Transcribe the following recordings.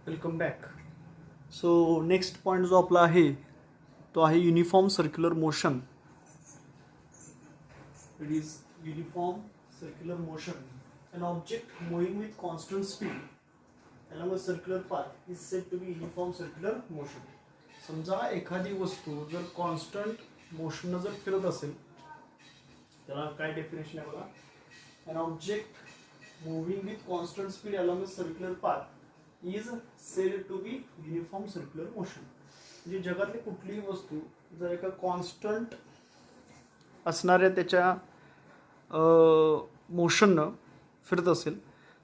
Welcome back. So next point जो आपला आहे तो आहे uniform circular motion. It is uniform circular motion. An object moving with constant speed along a circular path is said to be uniform circular motion. समजा एखादी वस्तू जर constant motion जर फिरत असेल त्याला काय डेफिनेशन आहे बघा. An object moving with constant speed along a circular path is said to be uniform circular motion. म्हणजे जगातली कुठलीही वस्तू जर एका कॉन्स्टंट असणाऱ्या त्याच्या मोशननं फिरत असेल,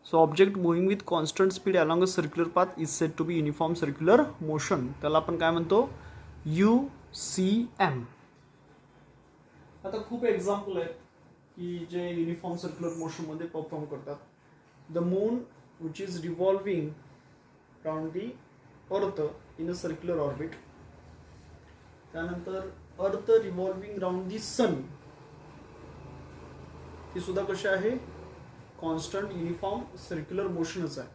so object moving with constant speed along a circular path is said to be uniform circular motion. त्याला आपण काय म्हणतो, UCM. आता खूप एक्झाम्पल आहेत की जे युनिफॉर्म सर्क्युलर मोशनमध्ये परफॉर्म करतात. The moon which is revolving round the earth in a circular orbit. त्यानंतर अर्थ रिव्हॉल्विंग राउंड दी सन, ती सुद्धा कशी आहे, कॉन्स्टंट युनिफॉर्म सर्क्युलर मोशनच आहे.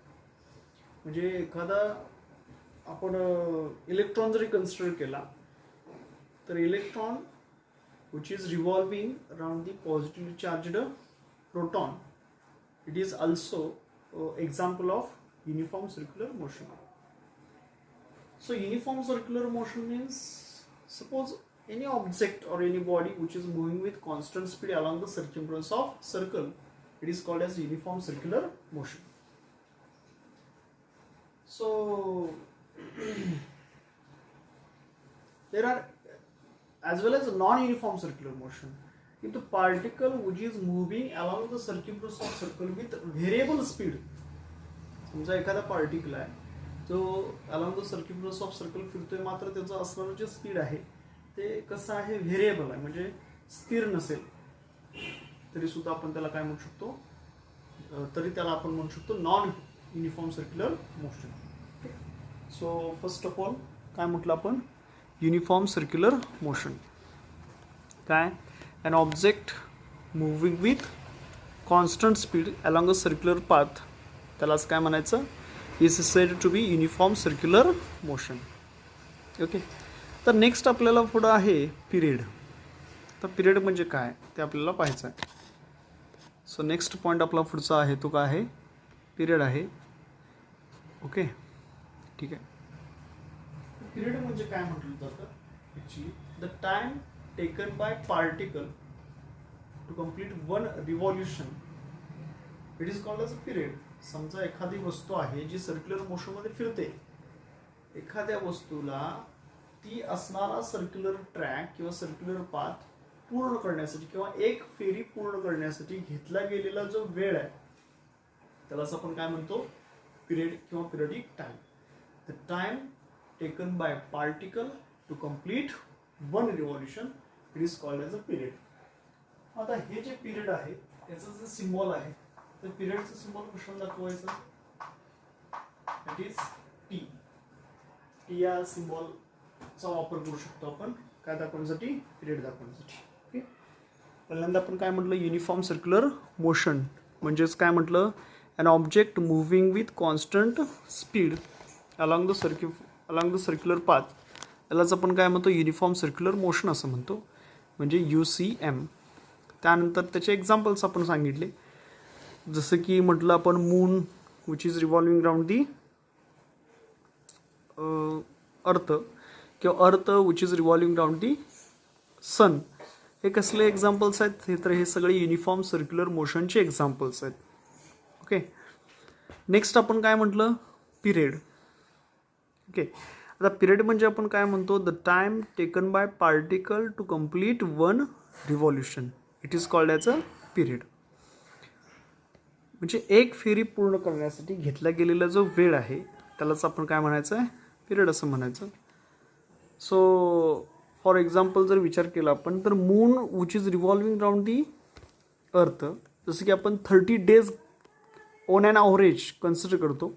म्हणजे एखादा आपण इलेक्ट्रॉन जरी कन्सिडर केला तर electron which is revolving around the positively charged proton, it is also example of uniform circular motion. So uniform circular motion means suppose any object or any body which is moving with constant speed along the circumference of circle, it is called as uniform circular motion. So there are as well as non-uniform circular motion. If the particle which is moving along the circumference of circle with variable speed, समजा एखादा particle आहे जो along the circumference of circle फिरतोय, मात्र त्याचं असणारं जे speed आहे ते कसं आहे, व्हेरिएबल आहे, म्हणजे स्थिर नसेल तरी सुद्धा आपण त्याला काय म्हणू शकतो, तरी त्याला आपण म्हणू शकतो non uniform circular motion. So first of all काय म्हटलं आपण, युनिफॉर्म सर्क्युलर मोशन काय, an object moving with constant speed along a circular path, त्यालाच काय म्हणायचं, is said to be uniform circular motion. Okay. तर नेक्स्ट आपल्याला पुढं आहे पिरियड. तर पिरियड म्हणजे काय ते आपल्याला पाहायचं आहे. सो नेक्स्ट पॉईंट आपला पुढचा आहे तो काय आहे, पिरियड आहे. ओके, ठीक आहे. पिरियड म्हणजे काय म्हटलं जातं, actually the time taken by particle to complete one revolution, it is called as a period. समजा एखादी वस्तू आहे जी सर्क्युलर मोशनमध्ये फिरते, एखाद्या वस्तूला ती असणारा सर्क्युलर ट्रॅक किंवा सर्क्युलर पाथ पूर्ण करण्यासाठी किंवा एक फेरी पूर्ण करण्यासाठी घेतला गेलेला जो वेळ आहे त्यालाच आपण काय म्हणतो, पिरियड किंवा periodic time. The time taken by particle to complete one revolution, it is called as a period. आता हे जे पिरियड आहे त्याचं जे सिम्बॉल आहे, तर पिरियडचं सिम्बॉल कशाने दाखवायचं, दॅट इज टी. टी या सिम्बॉल चा वापर करू शकतो आपण काय दाखवण्यासाठी, पिरियड दाखवण्यासाठी. ओके. पहिल्यांदा आपण काय म्हटलं, युनिफॉर्म सर्क्युलर मोशन म्हणजेच काय म्हटलं, an object moving with constant speed along the circular path, यालाच आपण काय म्हणतो, युनिफॉर्म सर्क्युलर मोशन असं म्हणतो, म्हणजे UCM. त्यानंतर त्याचे एक्झाम्पल्स आपण सांगितले, जसं की म्हटलं आपण moon which is revolving round the earth किंवा earth which is revolving round the sun. हे कसले एक्झाम्पल्स आहेत, हे तर हे सगळे युनिफॉर्म सर्क्युलर मोशनचे एक्झाम्पल्स आहेत. ओके. नेक्स्ट आपण काय म्हटलं, पिरियड. ओके. आता पिरियड म्हणजे आपण काय म्हणतो, the time taken by particle to complete one revolution, it is called as a period. म्हणजे एक फेरी पूर्ण करण्यासाठी घेतला गेलेला जो वेळ आहे त्यालाच आपण काय म्हणायचं आहे, पिरियड असं म्हणायचं. सो फॉर एक्झाम्पल जर विचार केला आपण, तर moon which is revolving round the earth, जसं की आपण 30 days on an average consider करतो,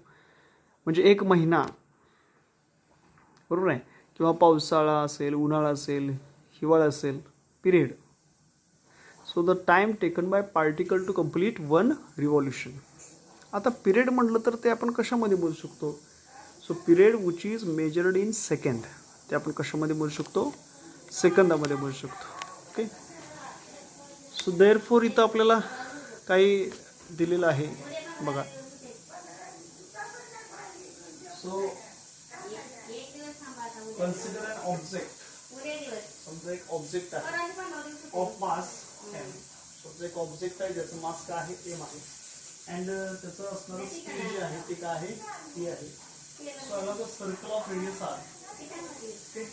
म्हणजे एक महिना, बरोबर आहे, किंवा पावसाळा असेल, उन्हाळा असेल, हिवाळा असेल, period. So the time taken by particle to complete one revolution. आता पिरियड म्हटलं तर ते आपण कशामध्ये बोलू शकतो? So period which is measured in second, ते आपण कशामध्ये बोलू शकतो? सेकंदामध्ये बोलू शकतो. ओके. सो देअरफॉर इथं आपल्याला काही दिलेलं आहे बघा. So consider an object. समजा एक ऑब्जेक्ट आहे ऑफ मास एम. समजा एक ऑब्जेक्ट आहे ज्याचं मास काय आहे? एम आहे. अँड त्याचं असणारं स्पीड जे आहे ते काय आहे? टी आहे. सो आला the circle of radius R. Okay.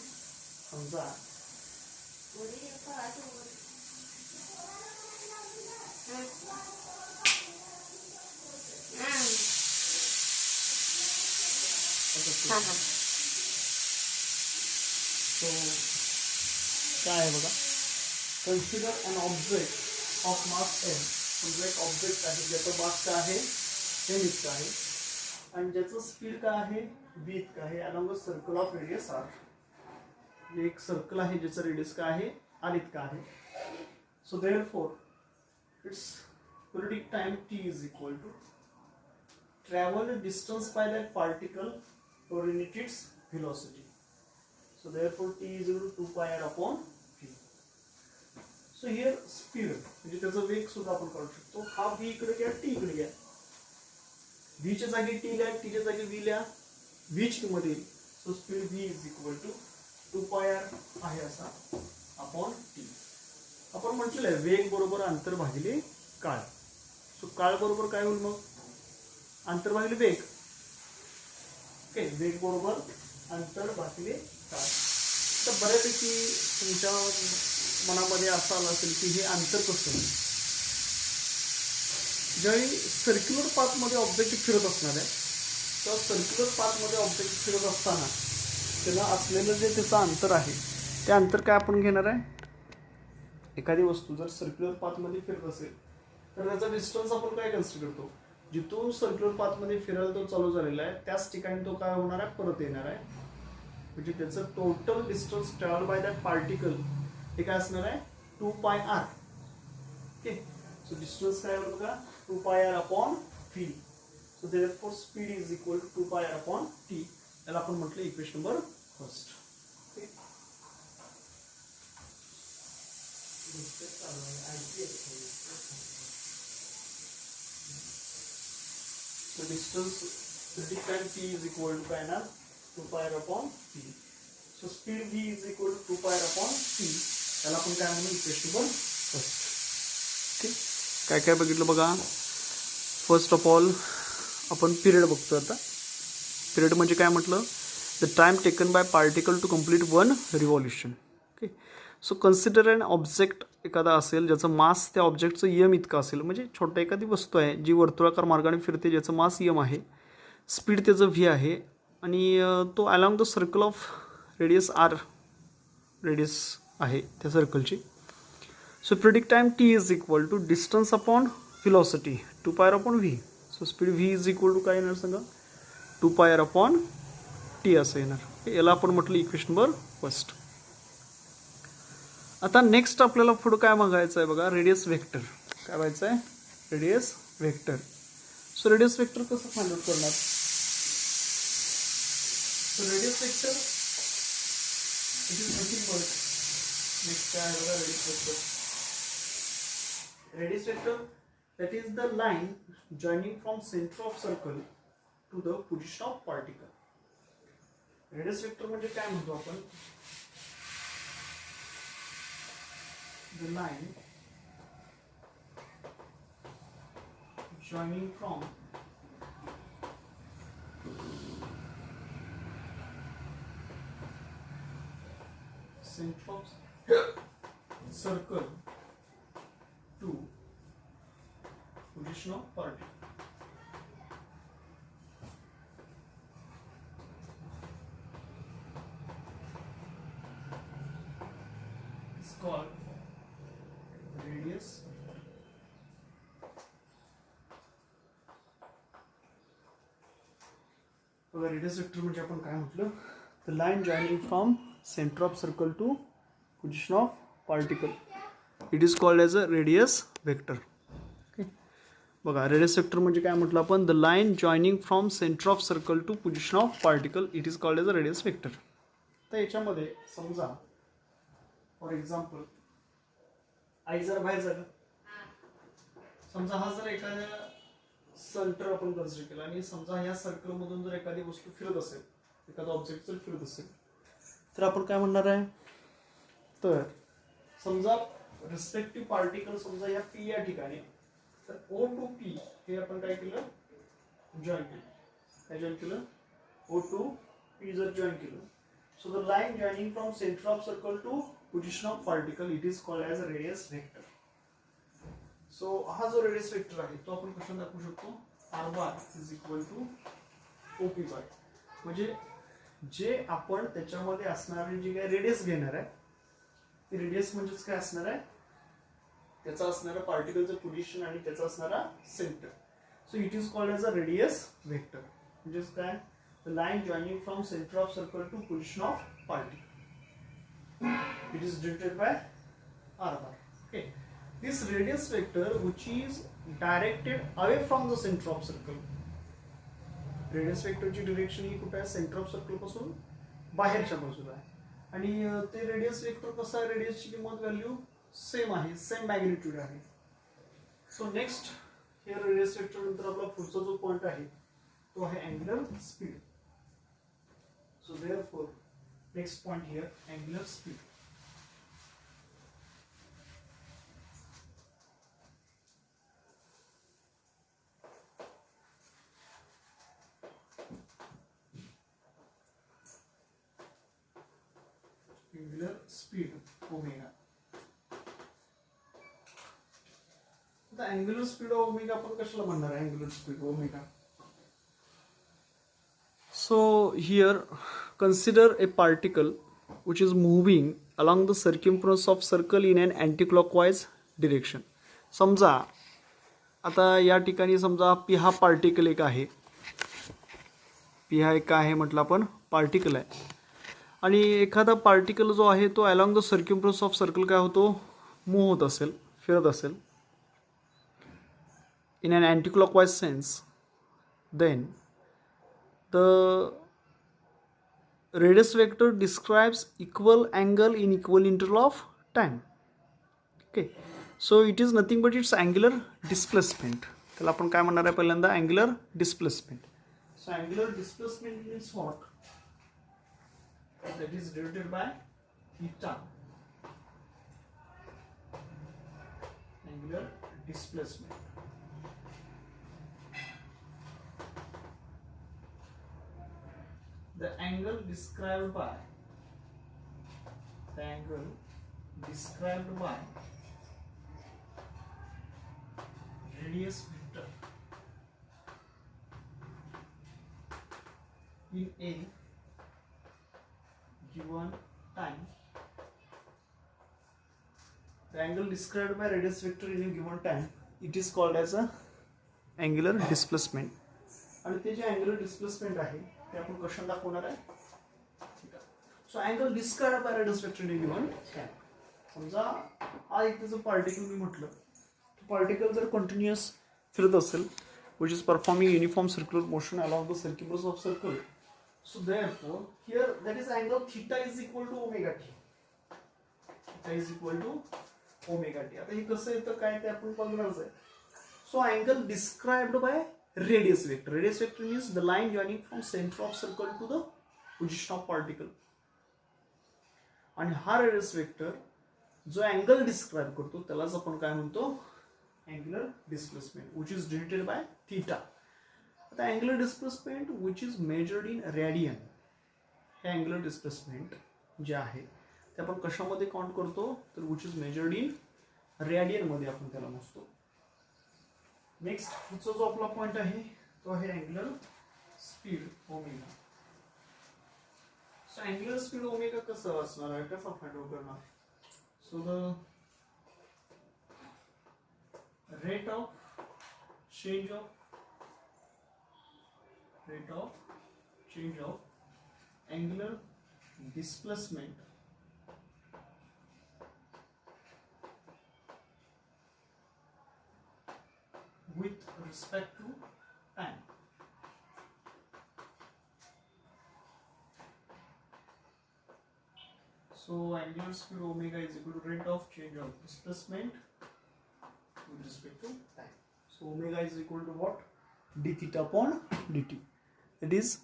समजा सो काय आहे बघा, consider an object of mass M. समजा एक ऑब्जेक्ट आहे ज्याचं मास काय आहे? एम इतकं आहे आणि ज्याचं स्पीड काय आहे? बी इतकं आहे along the circle of radius R. एक सर्कल आहे ज्याचं रेडियस काय आहे? आर इतकं आहे. So therefore it's periodic time t is equal to travel distance by that particle per unit its velocity. So therefore t is equal to 2 pi r upon v. So here speed म्हणजे त्याचा वेग सुद्धा आपण काढू शकतो. हा v इकडे घ्या, t इकडे घ्या. v च्या जागी t लिहा, t च्या जागी v लिहा. v ची किंमत येईल. So speed v is equal to 2 pi r आहे असा अपॉन t. आपण म्हटलेलं आहे वेग बरोबर अंतर भागिले काळ. सो काळ बरोबर काय होईल मग? अंतर भागिले वेग. ओके. वेग बरोबर अंतर भागिले काळ. तर बऱ्यापैकी तुमच्या मनामध्ये असं आलं असेल की हे अंतर कसं? ज्यावेळी सर्क्युलर पाथमध्ये ऑब्जेक्ट फिरत असणार आहे तर सर्क्युलर पाथमध्ये ऑब्जेक्ट फिरत असताना त्याला असलेलं जे त्याचं अंतर आहे ते अंतर काय आपण घेणार आहे? एखादी वस्तू जर सर्क्युलर पाथमध्ये फिरत असेल तर त्याचा डिस्टन्स आपण काय कन्सिडर करतो? जिथून सर्क्युलर पाथमध्ये फिरायला तो चालू झालेला आहे त्याच ठिकाणी तो काय होणार आहे? परत येणार आहे. म्हणजे त्याचं total distance travel by that particle हे काय असणार आहे? 2 pi R. Okay. So distance काय होईल बघा? 2 pi R upon V. So therefore speed is equal to 2 pi R upon T. याला आपण म्हटलं equation number first. Okay. So distance critic time t is equal to काय ना 2 pi r upon t. So speed v is equal to 2 pi r upon t. त्याला आपण काय म्हणू? Equation number first. Okay. काय काय बघितलं बघा. फर्स्ट ऑफ ऑल आपण पिरियड बघतो. आता पिरियड म्हणजे काय म्हटलं? The time taken by particle to complete one revolution. Okay. So consider an object एखादा असेल ज्याचं मास त्या ऑब्जेक्टचं यम इतकं असेल. म्हणजे छोटा एखादी वस्तू आहे जी वर्तुळाकार मार्गाने फिरते ज्याचं मास यम आहे. स्पीड त्याचं व्ही आहे आणि तो along the circle of radius r radius आहे त्या सर्कलची. So periodic time t is equal to distance upon velocity 2 pi R upon V. So speed v is equal to काय येणार सांगा? 2 पाय आर अपॉन टी असं येणार. याला आपण म्हटलं इक्वेशन नंबर फर्स्ट. आता नेक्स्ट आपल्याला पुढं काय मागायचं आहे बघा? Radius vector. काय व्हायचं आहे? Radius vector. So radius vector कसं फाइंड आउट करणार? So radius vector it is nothing but next काय आहे बघा? Radius vector. Radius vector that is the line joining from center of circle to the position of particle. Radius vector म्हणजे काय म्हणतो आपण? The line joining from center of circle to position of particle. It's called radius बघा radius vector म्हणजे आपण काय म्हटलं, the line joining from centre of circle to position of particle, it is called as a radius vector. Okay, बघा radius vector म्हणजे काय म्हटलं आपण, the line joining from centre of circle to position of particle, it is called as a radius vector. तर याच्यामध्ये समजा for example आई जर बाहेर झालं, समजा हा जर एखाद्या सेंटर आपण कन्सिडर केला आणि समजा या सर्कलमधून जर एखादी वस्तू फिरत असेल, एखादा ऑब्जेक्ट जर फिरत असेल, तर आपण काय म्हणणार आहे, तर समजा रिस्पेक्टिव्ह पार्टिकल समजा या पी या ठिकाणी, तर ओ टू पी हे आपण काय केलं, जॉईन केलं. काय जॉईन केलं, ओ टू पी जर जॉईन केलं, so the line joining from centre of circle to position of particle, it is called as a radius vector. So हा जो रेडियस वेक्टर आहे तो आपण कशा दाखवू शकतो, R bar is equal to O P bar. म्हणजे जे आपण त्याच्यामध्ये असणारे जे काही रेडियस घेणार आहे, ते रेडियस म्हणजेच काय असणार आहे, त्याचा असणारा पार्टिकलचं पोझिशन आणि त्याचा असणारा centre. So it is called as a radius vector. म्हणजेच काय, the line joining from centre of circle to position of particle, it is denoted by R bar. Okay, this radius vector which is directed away from the center of circle, radius vector ची direction ही कुठे आहे, centre of circle पासून बाहेरच्या बाजूला आहे. आणि ते radius vector कसं आहे, रेडियसची किंमत व्हॅल्यू सेम आहे, सेम मॅग्निट्यूड आहे. सो नेक्स्ट हे रेडियस वेक्टर नंतर आपला पुढचा जो पॉइंट आहे तो आहे angular speed. So therefore next point here angular speed. angular speed omega. The angular speed of omega आपण कशाला म्हणणार आहे, angular speed omega. So here consider a particle which is moving along the circumference of circle in an anticlockwise direction. समजा आता या ठिकाणी समजा P हा पार्टिकल एक आहे, पी हा एक आहे म्हटलं आपण पार्टिकल आहे, आणि एखादा पार्टिकल जो आहे तो along the circumference of circle काय होतो, मूव्ह होत असेल, फिरत असेल in an anticlockwise sense, then the radius vector describes equal angle in equal interval of time. Okay, so it is nothing but its angular displacement. त्याला आपण काय म्हणणार आहे पहिल्यांदा, angular displacement. So angular displacement means what, that is denoted by theta, angular displacement. The angle described by radius vector in a given time, the angle described by radius vector in a given time, it is called as a angular displacement. आणि ते जे angular displacement आहे ते आपण कशाने दाखवणार आहे, so angle described bye radius vector in a given time. समजा हा इथे जो पार्टिकल मी म्हटलं, तो पार्टिकल जर कंटिन्युअस फिरत असेल, which is performing uniform circular motion along the circumference of circle. So therefore, here that is angle theta is equal to omega t. Theta is equal to omega t. आता हे कसं येतं काय ते आपण बघणारच आहे. So angle described by radius vector. Radius vector means the line joining from center of circle to the position of particle. आणि हा radius vector जो angle describe करतो त्यालाच आपण काय म्हणतो, angular displacement, which is denoted by theta. The angular displacement which is measured in radian, हे angular displacement जे आहे ते आपण कशामध्ये काउंट करतो, तर which is measured in radian मध्ये आपण त्याला मोजतो. नेक्स्ट पुढचा जो आपला पॉइंट आहे तो आहे angular speed omega. So angular speed omega कसं असणार आहे, कसं फाइंड आउट करणार, so the rate of change of angular displacement with respect to time. So angular speed omega is equal to rate of change of displacement with respect to time. So omega is equal to what? D theta upon dt. It is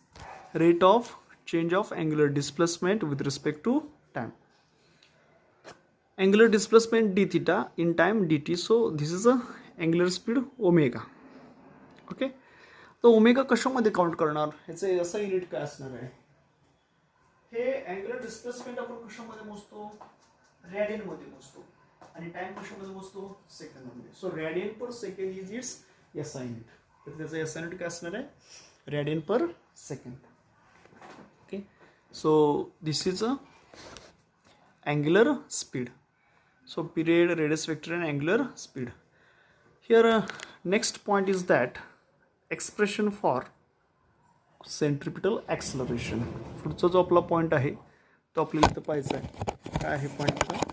rate of change of angular displacement with respect to time. Angular displacement d theta in time dt. So this is a angular speed omega. Okay. तर omega कशामध्ये count करणार, ह्याचे असं unit काय असणार आहे? हे angular displacement आपण कशामध्ये मोजतो? रॅडियन मध्ये मोजतो. आणि टाइम कशामध्ये मोजतो? सेकंड मध्ये. So radian per second is it's SI unit. तर त्याचं एसआय युनिट काय असणार आहे? Radian per second. Okay. So this is a angular speed. So period, radius vector and angular speed. Here next point is that expression for centripetal acceleration. पुढचा जो आपला point आहे तो आपल्याला इथं पाहायचा आहे. काय आहे पॉईंट?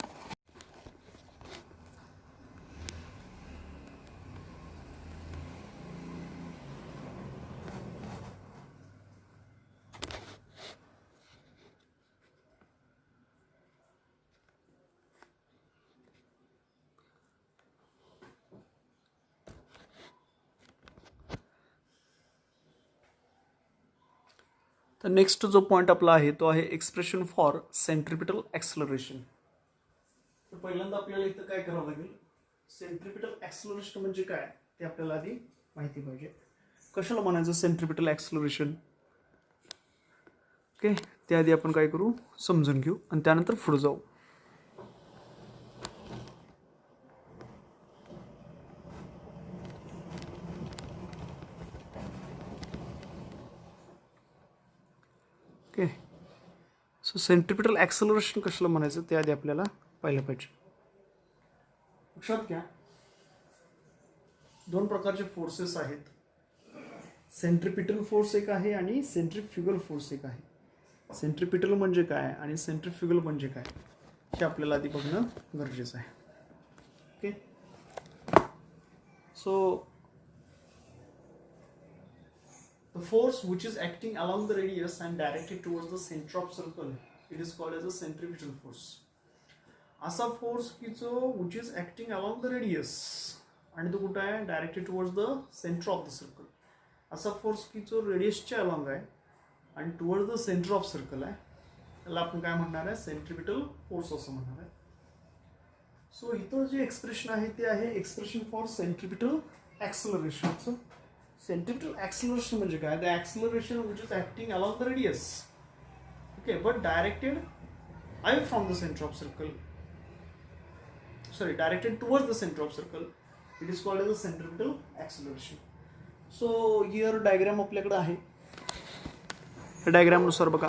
तर नेक्स्ट जो पॉईंट आपला आहे तो आहे एक्सप्रेशन फॉर सेंट्रिपिटल ॲक्सलरेशन. तर पहिल्यांदा आपल्याला इथं काय करावं लागेल? सेंट्रिपिटल ॲक्सलरेशन म्हणजे काय ते आपल्याला आधी माहिती पाहिजे. कशाला म्हणायचं सेंट्रिपिटल ॲक्सलरेशन? ओके. त्याआधी आपण काय करू समजून घेऊ आणि त्यानंतर पुढे जाऊ. ओके. सो सेंट्रिपिटल ॲक्सलरेशन कशाला म्हणायचं ते आधी आपल्याला पाहिलं पाहिजे. लक्षात घ्या, दोन प्रकारचे फोर्सेस आहेत. सेंट्रिपिटल फोर्स एक आहे आणि सेंट्रिफ्युगल फोर्स एक आहे. सेंट्रिपिटल म्हणजे काय आणि सेंट्रिफ्युगल म्हणजे काय हे आपल्याला आधी बघणं गरजेचं आहे. Okay. So the force which is acting along the radius and directed towards the center of circle, it is called as a centripetal force. असा फोर्स की जो which is acting along the radius आणि तो कुठे आहे? Directed towards the centre of the circle. असा force की जो रेडियसच्या अलॉंग आहे आणि towards the centre of circle आहे, त्याला आपण काय म्हणणार आहे? सेंट्रिपिटल फोर्स असं म्हणणार आहे. सो इथं जे एक्सप्रेशन आहे ते आहे expression for centripetal acceleration. Centripetal acceleration म्हणजे काय? The acceleration which is acting along the radius, okay, but directed away from the center of circle, sorry, directed towards the center of circle, it is called as a centripetal acceleration. So here diagram आपल्याकडे आहे. हे diagram नुसार बघा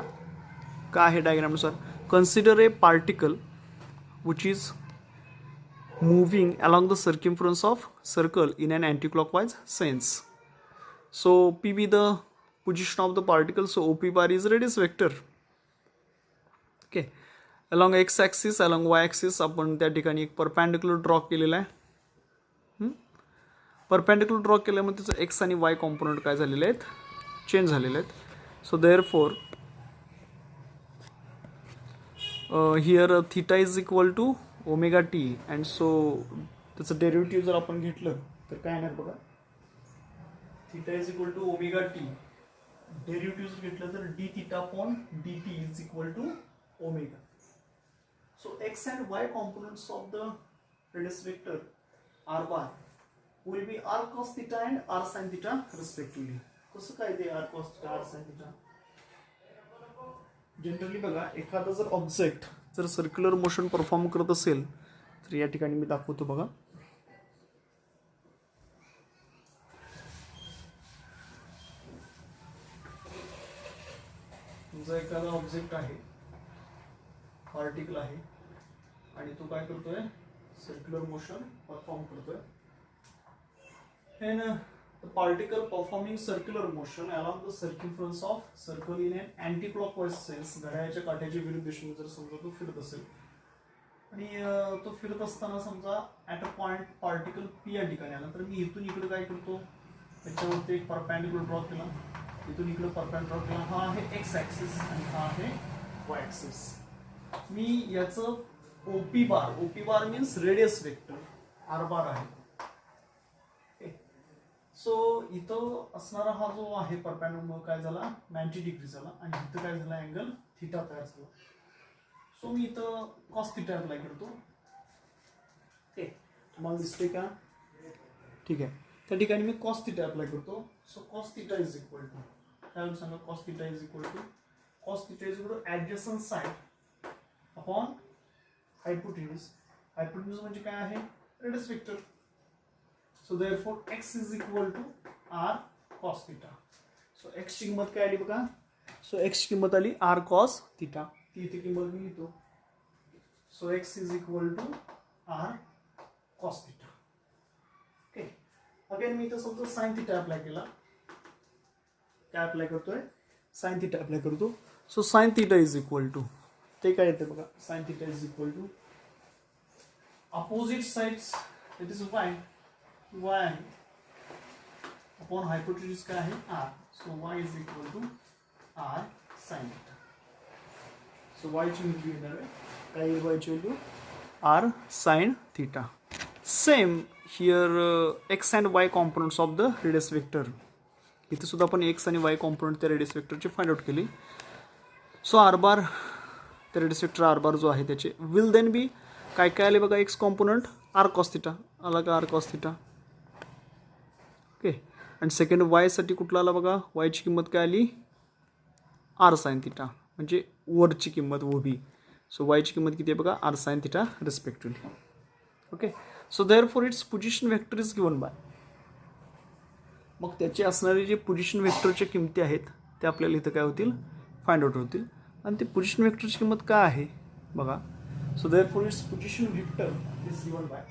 काय आहे. Diagram नुसार consider a particle which is moving along the circumference of circle in an anticlockwise sense. So P be the position of the particle, so OP bar is radius vector. Okay. Along x axis, along y axis आपण त्या ठिकाणी एक perpendicular draw केलेला आहे. Perpendicular draw केल्यामुळे त्याचं x आणि Y component काय झालेले आहेत? चेंज झालेले आहेत. So therefore here theta is equal to omega t and so त्याचं डेरिव्हेटिव्ह जर आपण घेतलं तर काय येणार बघा? Theta is equal to omega t. Derivative जर घेतलं तर d theta upon d t is equal to omega. So x and y components of the radius vector r bar will be r cos theta and r sin theta respectively. कसं काय ते r cos theta r sin theta? Generally बघा, एखादा जर object जर circular motion perform करत असेल तर या ठिकाणी मी दाखवतो बघा. तुमचा एखादा ऑब्जेक्ट आहे, पार्टिकल आहे आणि तो काय करतोय? सर्क्युलर मोशन परफॉर्म करतोय. And the particle performing circular motion along the circumference of circle in an anti-clockwise sense, घड्याळाच्या काट्याच्या विरुद्ध दिशेने जर समजा तो फिरत असेल आणि तो फिरत असताना समजा at a point particle P या ठिकाणी आला, तर मी इथून इकडे काय करतो, त्याच्यावरती एक परपेंडिक्युलर ड्रॉ केला, इथून इकडे परपेंडिक्युलर ड्रॉ केला, हा आहे एक्स ॲक्सिस आणि हा आहे वाय ॲक्सिस. मी याचं OP bar means radius vector r bar आहे. सो इथं असणारा हा जो आहे परपेंडिक्युलर काय झाला 90 डिग्री झाला आणि इथं काय झाला अँगल थिटा तयार झाला. सो मी इथं कॉस थिटा अप्लाय करतो. ओके, तुम्हाला दिसते का? ठीक आहे, त्या ठिकाणी मी कॉस थिटा अप्लाय करतो. So cos theta is equal to काय होईल सांगा, cos theta is equal to adjacent side upon hypotenuse. Hypotenuse म्हणजे काय आहे, radius vector. So therefore x is equal to r cos theta. So x ची किंमत काय आली बघा, सो x ची किंमत आली r cos theta. ती इथे किंमत मी लिहितो. So x is equal to r cos theta. Okay, again मी इथं समजा sin theta अप्लाय केला, काय अप्लाय करतोय, sin theta अप्लाय करतो. So sin theta is equal to ते काय येते बघा, sin theta is equal to opposite sides that is y आहे अपॉन हायपोटेन्यूज काय आहे r. So y is equal to r sin theta. So y ची value येणार आहे काय, y ची value r sin theta. Same here x and y components of the radius vector. इथे सुद्धा आपण x आणि y कॉम्पोनंट त्या रेडियस वेक्टरचे फाइंड आउट केले. सो r बार त्या रेडियस वेक्टर r बार जो आहे त्याचे विल देन बी काय काय आले बघा, x component r cos theta आला का, r cos theta. ओके, आणि सेकंड वाय साठी कुठला आला बघा, वायची किंमत काय आली, आर साइन थिटा, म्हणजे वरची किंमत उभी. सो वायची किंमत किती आहे बघा, r sine theta respectively. Okay, so therefore it's position vector is given by. मग त्याचे असणारे जे पोझिशन वेक्टरच्या किमती आहेत ते आपल्याला इथं काय होतील, फाइंड आउट होतील. आणि ते पोझिशन वेक्टरची किंमत काय आहे बघा. So therefore it's position vector is given by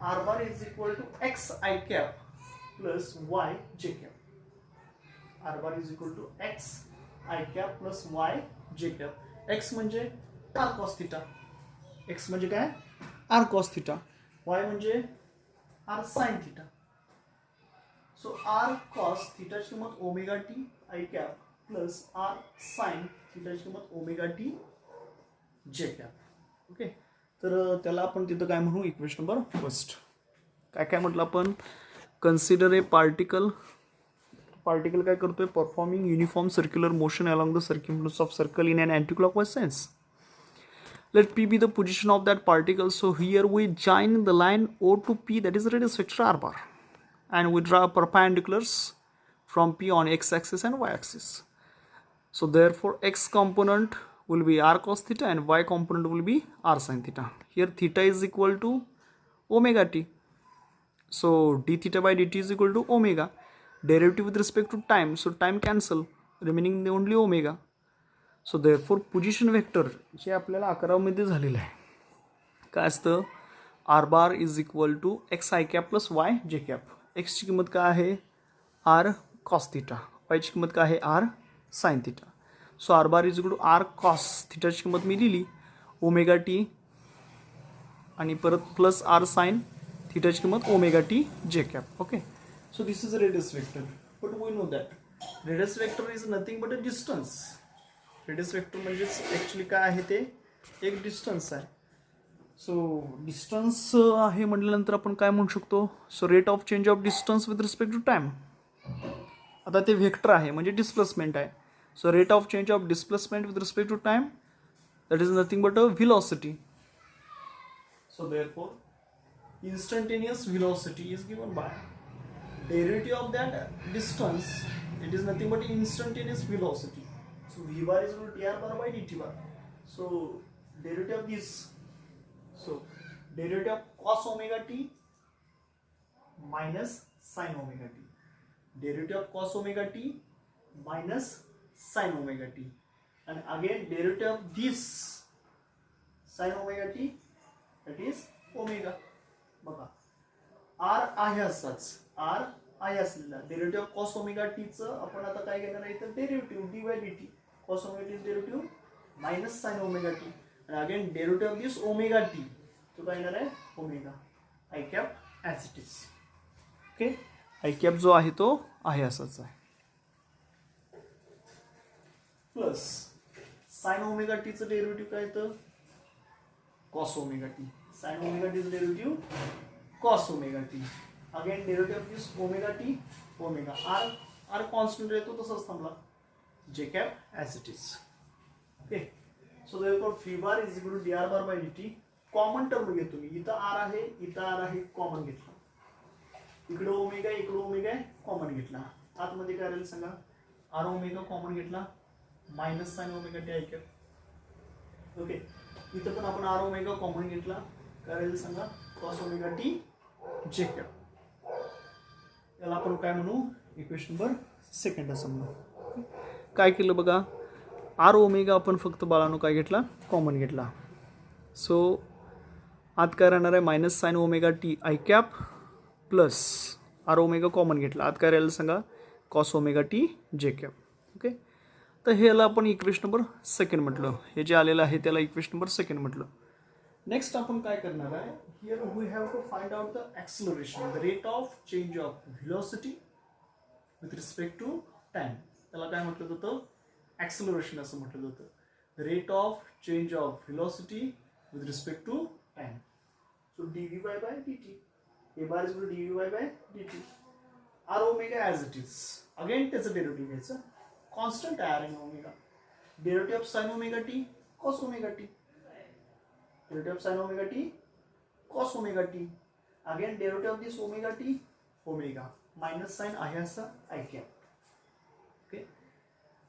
R bar is equal to x i cap plus y j cap. r bar is equal to x I cap plus y j cap. x म्हणजे r cos theta, x म्हणजे काय, r cos theta, y म्हणजे r sin theta. So r cos theta ची किंमत omega t I cap plus r sin theta ची किंमत omega t j cap. Okay, तर त्याला आपण तिथं काय म्हणू, इक्वेशन नंबर फर्स्ट. काय काय म्हटलं आपण, कन्सिडर ए पार्टिकल काय करतोय, performing uniform circular motion along the circumference of circle in an anticlockwise sense. Let p be the position of that particle. So here we join the line O to P, that is radius vector r bar, and we draw perpendiculars from P on x axis and y axis. So therefore x component will be r cos theta and y component will be r sin theta. Here theta is equal to omega t. So d theta by dt is equal to omega. Derivative with respect to time, so time cancel, remaining only omega. So therefore position vector जे आपल्याला 11 मध्ये झालेलं आहे काय असतं, r bar is equal to x I cap plus y j cap. x ची किंमत काय आहे, r cos theta, y ची किंमत काय आहे, r sin theta. So r bar is equal to r cos theta ची किंमत मी लिहिली ओमेगा टी आणि परत प्लस r sin theta ची किंमत omega T j cap. Okay, so this is a radius vector, but we know that radius vector is nothing but a distance. radius vector म्हणजे actually काय आहे, ते एक distance आहे. सो डिस्टन्स आहे म्हटल्यानंतर आपण काय म्हणू शकतो, so rate of change of distance with respect to time. आता ते व्हेक्टर आहे म्हणजे डिस्प्लेसमेंट आहे. So rate of change of displacement with respect to time, that is nothing but a velocity. So therefore instantaneous velocity is given by derivative of that distance. It is nothing but instantaneous velocity. So v bar is equal to dr bar by dt bar. So derivative of this, so derivative of cos omega t minus sin omega t, derivative of cos omega t minus sin omega t, and again derivative of this sin omega t, that is omega. बघा r आहे असाच, r आहे असलेला derivative of cos omega टीचं आपण आता काय घेणार आहे तर derivative d by d t cos omega t derivative minus sine omega t आणि again derivative of this omega t तो काय येणार आहे omega i cap as it is. Okay i cap जो आहे तो आहे असाच आहे प्लस साइन ओमेगा टीचं डेरिव्हेटिव्ह काय तर cos omega t sine omega टीचं derivative cos omega t again derivative of this omega t omega r r constant येतो तसंच थांबला j cap as it is. Okay so therefore v bar is equal to d r bar by d t common term घेतो मी इथं R आहे इथं R आहे common घेतला इकडे ओमेगा आहे कॉमन घेतला आतमध्ये काय राहील सांगा आर ओमेगा कॉमन घेतला minus sine omega t i cap. Okay इथं पण आपण आर ओमेगा कॉमन घेतला काय राहील सांगा cos omega t j cap. याला आपण काय म्हणू इक्वेशन नंबर सेकंड असं म्हणू. काय केलं बघा आर ओमेगा आपण फक्त बाळानो काय घेतला कॉमन घेतला सो आत काय राहणार आहे minus sine omega t i cap plus r omega common घेतला आत काय राहिलं सांगा cos omega t j cap. Okay तर ह्याला आपण इक्वेशन नंबर सेकंड म्हटलं हे जे आलेलं आहे त्याला इक्वेशन नंबर सेकंड म्हटलं. नेक्स्ट आपण काय करणार आहे here we have to find out the acceleration the rate of change of velocity with respect to time. त्याला काय म्हटलं जातं ॲक्सिलरेशन असं म्हटलं जातं the rate of change of velocity with respect to time. So d v by d t a bar is d v by d t r omega as it is again त्याचं derivative घ्यायचं constant आहे r in omega derivative of sine omega t cos omega t derivative of sine omega t cos omega t again derivative of this omega t omega minus sine आहे असं i cap. Okay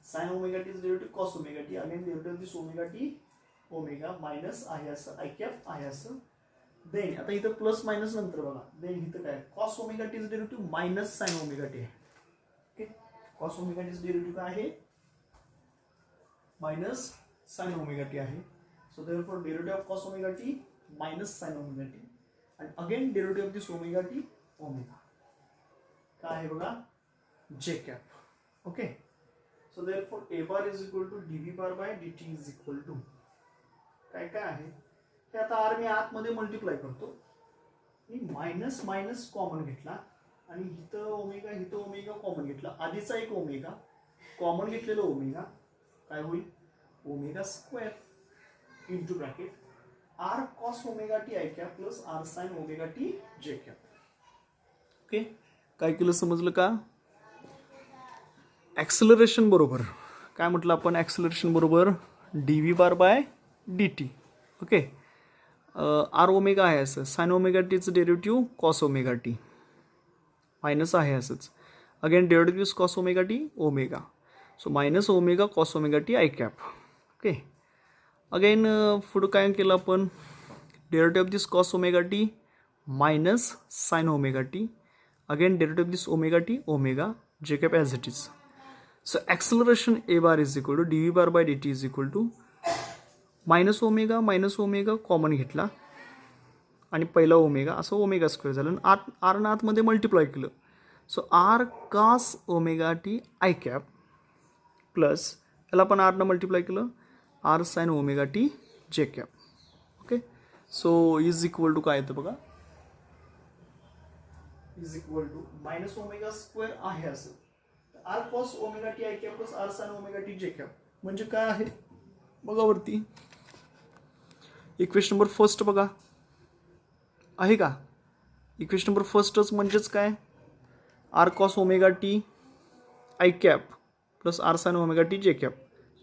sine omega t derivative cos omega t again derivative of this omega t omega minus आहे असं i cap आहे असं. Then आता इथं plus minus नंतर बघा देन इथं काय cos omega t derivative minus sine omega t आहे. Okay cos omega t derivative काय आहे मायनस साइन ओमेगा टी आहे. So therefore derivative of cos omega t minus sin omega t and again derivative of this omega t omega काय आहे बघा j cap. Okay so therefore a bar is equal to dv bar by dt is equal to काय काय आहे हे आता r मी आतमध्ये multiply करतो मी मायनस मायनस कॉमन घेतला आणि इथं ओमेगा कॉमन घेतला आधीचा एक ओमेगा कॉमन घेतलेला ओमेगा काय होईल omega square into bracket r cos omega t i cap plus r sin omega t j cap. Okay काय केलं समजलं का ॲक्सिलरेशन बरोबर काय म्हटलं आपण ॲक्सिलरेशन बरोबर d v bar by d t. Okay r omega आहे असं साइन ओमेगा टीचं derivative cos omega t minus आहे असंच again derivative cos omega t omega so minus omega cos omega t i cap. Okay again पुढं काय केलं आपण derivative of this cos omega t minus sine omega t again derivative of this omega t omega j cap as it is. So acceleration A bar is equal to d v bar by d t is equal to minus omega common घेतला आणि पहिला omega असं omega square झालं आणि आरनं आतमध्ये multiply केलं so r cos omega t i cap plus याला पण आरनं मल्टिप्लाय केलं r sine omega t j cap. Okay so is equal to काय येतं बघा is equal to minus omega square आहे असं r cos omega t i cap plus r sine omega t j cap म्हणजे काय आहे बघा वरती इक्वेशन नंबर फर्स्ट बघा आहे का इक्वेशन नंबर फर्स्टच म्हणजेच काय r cos omega t i cap plus r sine omega t j cap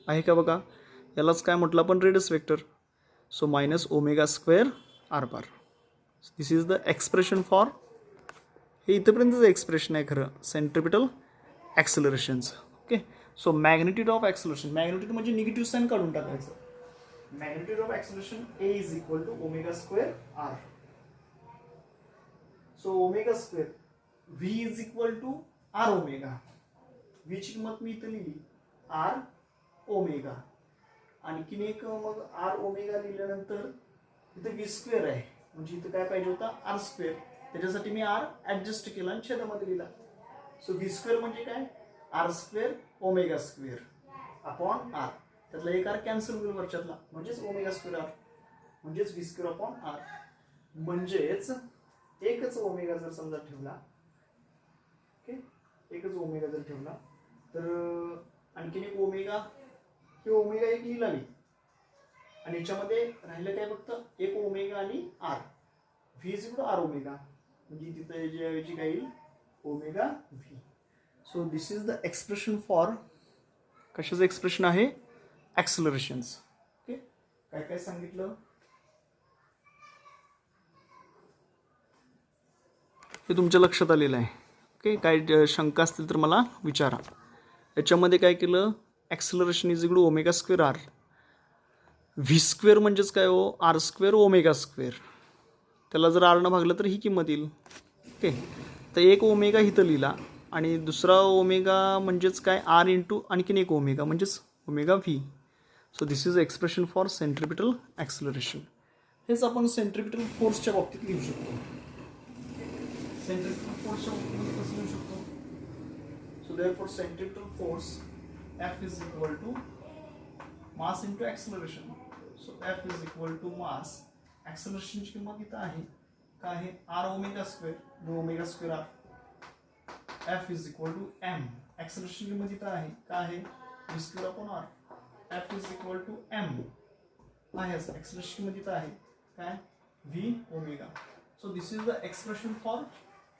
आहे का बघा यालाच काय म्हटलं आपण radius vector so minus omega square r bar this is the expression for हे इथंपर्यंतचं एक्सप्रेशन आहे खरं सेंट्रिपिटल ॲक्सिलरेशनचं. Okay so magnitude of acceleration magnitude म्हणजे निगेटिव्ह साइन काढून टाकायचं magnitude of acceleration a is equal to omega square r. So omega square v is equal to r omega व्हीची किंमत मी इथं लिहिली आर ओमेगा आणखीन एक मग आर ओमेगा लिहिल्यानंतर इथं व्ही स्क्वेअर आहे म्हणजे इथं काय पाहिजे होता आर स्क्वेअर त्याच्यासाठी मी आर ॲडजस्ट केला आणि छेदामध्ये लिहिला सो व्ही स्क्वेअर म्हणजे काय, r square omega square upon r, त्यातला एक आर कॅन्सल होईल वरच्यातला, म्हणजेच ओमेगा स्क्वेअर आर, म्हणजेच व्ही स्क्वेअर अपॉन आर. म्हणजेच एकच ओमेगा जर समजा ठेवला, ओके, एकच ओमेगा जर ठेवला तर आणखीन एक ओमेगा, हे ओमेगा एक लिहिला मी, आणि याच्यामध्ये राहिलं काय फक्त एक ओमेगा आणि r, v is equal to r omega, म्हणजे तिथं याची काय येईल omega v. So this is the expression for, कशाचं एक्सप्रेशन आहे, ॲक्सलरेशन्स. ओके, काय काय सांगितलं हे तुमच्या लक्षात आलेलं आहे. ओके, काय शंका असतील तर मला विचारा. याच्यामध्ये काय केलं, acceleration is equal to omega square r, v square म्हणजेच काय हो, आर स्क्वेअर ओमेगा स्क्वेअर, त्याला जर आरनं भागलं तर ही किंमत येईल. ओके, तर एक ओमेगा इथं लिहिला आणि दुसरा ओमेगा म्हणजेच काय, आर इंटू आणखीन एक ओमेगा म्हणजेच omega v. So this is expression for centripetal acceleration. हेच आपण सेंट्रिपिटल फोर्सच्या बाबतीत लिहू शकतो. सेंट्रिपिटल फोर्सच्या बाबतीमध्ये कसं लिहू शकतो, so therefore centripetal force F is equal to mass into acceleration. So F is equal to mass. Acceleration ची किंमत इथं आहे, काय आहे, r ओमेगा स्क्वेअर, जो omega square r. F is equal to m. Acceleration ची किंमत इथं आहे, काय आहे, v square upon r. F is equal to m. आहे असं, acceleration ची किंमत इथं आहे, काय, v omega. So this is the expression for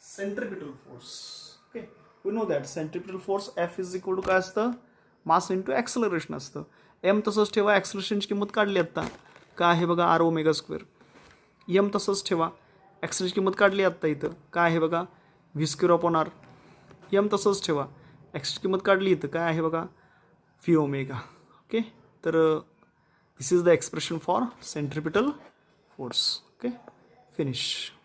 centripetal force. Okay, we know that centripetal force F is equal to काय असतं, मास इंटू ॲक्सलरेशन असतं. एम तसंच ठेवा, ॲक्सलरेशनची किंमत काढली आत्ता, काय आहे बघा, आर ओमेगा स्क्वेअर. एम तसंच ठेवा, ॲक्सलरेशनची किंमत काढली आत्ता इथं, काय आहे बघा, v square upon r. M तसंच ठेवा, एक्सची किंमत काढली इथं, काय आहे बघा, व्ही ओमेगा. ओके, तर this is the expression for centripetal force. Okay, finish.